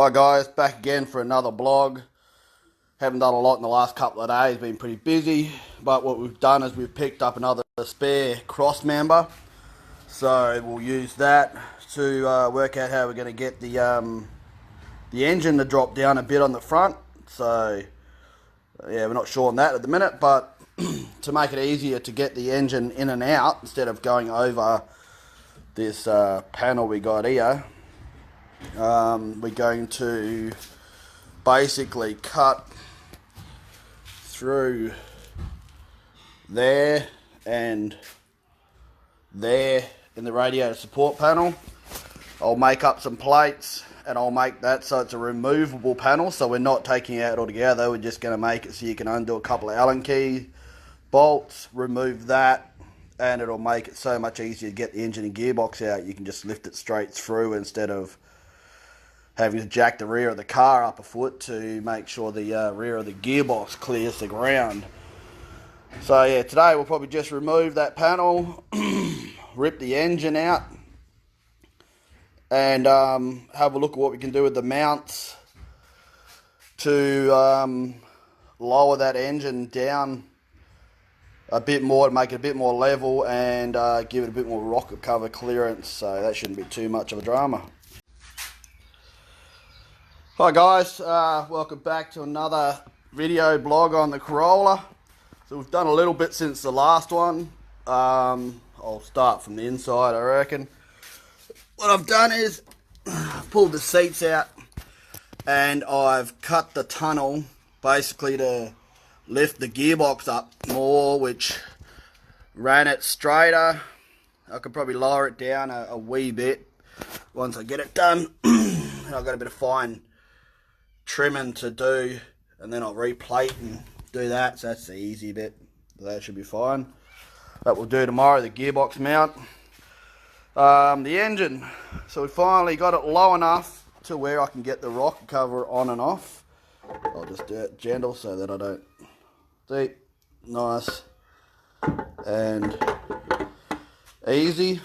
Hi guys, back again for another blog. Haven't done a lot in the last couple of days, been pretty busy, but what we've done is we've picked up another spare cross member, so we'll use that to work out how we're going to get the engine to drop down a bit on the front. So yeah, we're not sure on that at the minute, but to make it easier to get the engine in and out instead of going over this panel we got here, we're going to basically cut through there and there in the radiator support panel. I'll make up some plates and I'll make that so it's a removable panel, so we're not taking it out altogether. We're just going to make it so you can undo a couple of Allen key bolts, remove that, and it'll make it so much easier to get the engine and gearbox out. You can just lift it straight through instead of having to jack the rear of the car up a foot to make sure the rear of the gearbox clears the ground. So yeah, today we'll probably just remove that panel, rip the engine out, and have a look at what we can do with the mounts to lower that engine down a bit more, to make it a bit more level and give it a bit more rocket cover clearance. So that shouldn't be too much of a drama. Hi guys, welcome back to another video blog on the Corolla. So we've done a little bit since the last one. I'll start from the inside, I reckon. What I've done is pulled the seats out and I've cut the tunnel basically to lift the gearbox up more, which ran it straighter. I could probably lower it down a wee bit once I get it done. I've got a bit of fine trimming to do, and then I'll replate and do that, so that's the easy bit. That should be fine. That will do tomorrow. The gearbox mount, the engine, so we finally got it low enough to where I can get the rocker cover on and off. I'll just do it gentle so that I don't deep, nice and easy.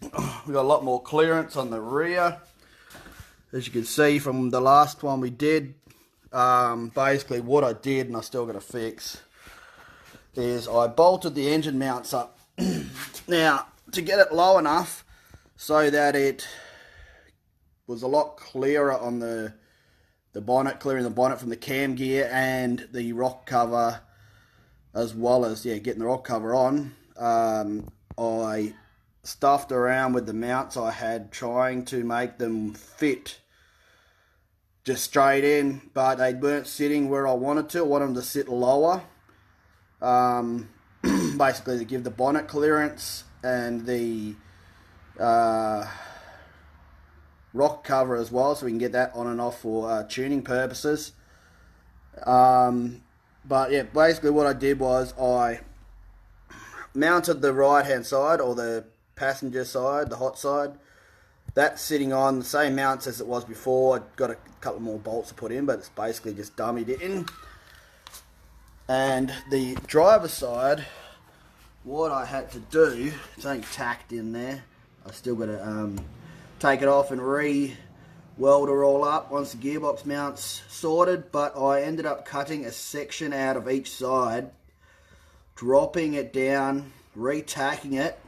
We got a lot more clearance on the rear, as you can see from the last one we did. Basically what I did, and I still got to fix, is I bolted the engine mounts up. Now, to get it low enough so that it was a lot clearer on the bonnet, clearing the bonnet from the cam gear and the rock cover, as well as getting the rock cover on, I stuffed around with the mounts I had, trying to make them fit just straight in, but they weren't sitting where I wanted to. I wanted them to sit lower, basically to give the bonnet clearance and the rock cover as well, so we can get that on and off for tuning purposes. But yeah, basically what I did was I mounted the right hand side, or the passenger side, the hot side. That's sitting on the same mounts as it was before. I got a couple more bolts to put in, but it's basically just dummied it in. And the driver's side, what I had to do, it's only tacked in there. I still got to take it off and re-weld it all up once the gearbox mount's sorted. But I ended up cutting a section out of each side, dropping it down, re-tacking it,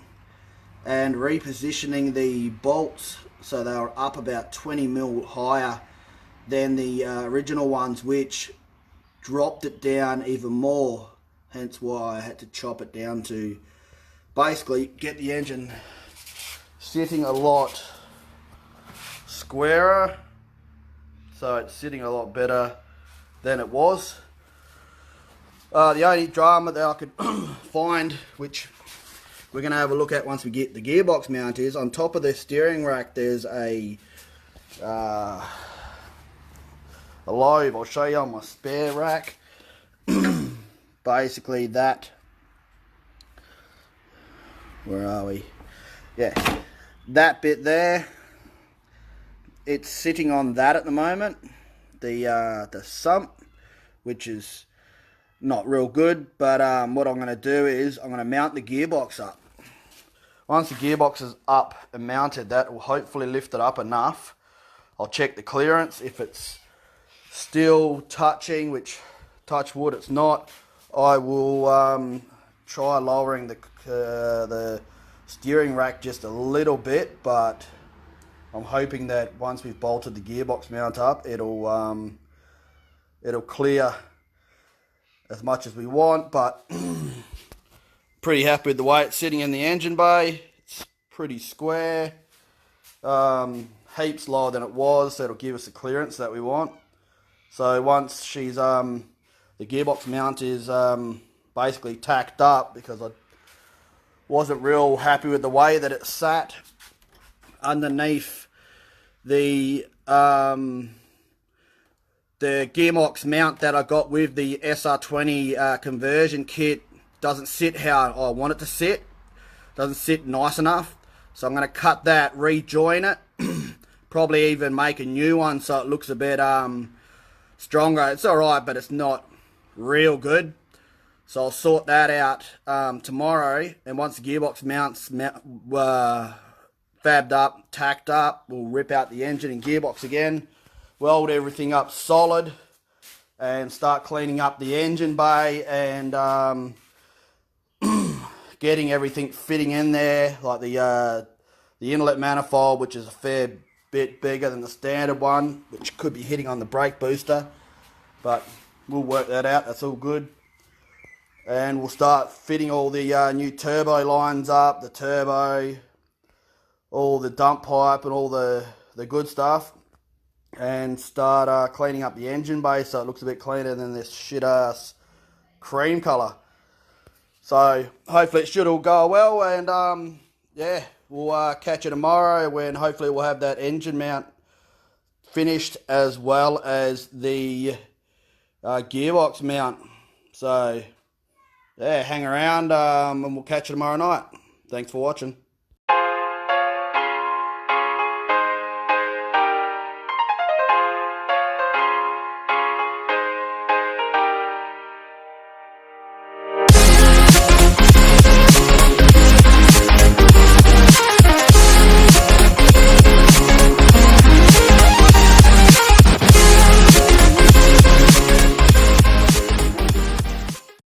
and repositioning the bolts so they were up about 20 mil higher than the original ones, which dropped it down even more, hence why I had to chop it down to basically get the engine sitting a lot squarer, so it's sitting a lot better than it was. The only drama that I could find, which we're going to have a look at once we get the gearbox mount, is on top of the steering rack there's a lobe. I'll show you on my spare rack. Basically that, where are we? Yeah, that bit there, it's sitting on that at the moment. The sump, which is not real good, but what I'm going to do is I'm going to mount the gearbox up. Once the gearbox is up and mounted, that will hopefully lift it up enough I'll check the clearance. If it's still touching, which touch wood it's not, I will try lowering the steering rack just a little bit, but I'm hoping that once we've bolted the gearbox mount up, it'll clear as much as we want. But pretty happy with the way it's sitting in the engine bay. It's pretty square, heaps lower than it was, so it'll give us the clearance that we want. So once she's the gearbox mount is basically tacked up, because I wasn't real happy with the way that it sat underneath the gearbox mount that I got with the SR20 conversion kit. Doesn't sit how I want it to sit. Doesn't sit nice enough. So I'm going to cut that, rejoin it, probably even make a new one so it looks a bit stronger. It's alright, but it's not real good. So I'll sort that out tomorrow, and once the gearbox mounts fabbed up, tacked up, we'll rip out the engine and gearbox again, weld everything up solid, and start cleaning up the engine bay and getting everything fitting in there, like the inlet manifold, which is a fair bit bigger than the standard one, which could be hitting on the brake booster, but we'll work that out. That's all good. And we'll start fitting all the new turbo lines up, the turbo, all the dump pipe and all the good stuff, and start cleaning up the engine bay so it looks a bit cleaner than this shit ass cream colour. So hopefully it should all go well, and yeah, we'll catch you tomorrow when hopefully we'll have that engine mount finished as well as the gearbox mount. So yeah, hang around and we'll catch you tomorrow night. Thanks for watching.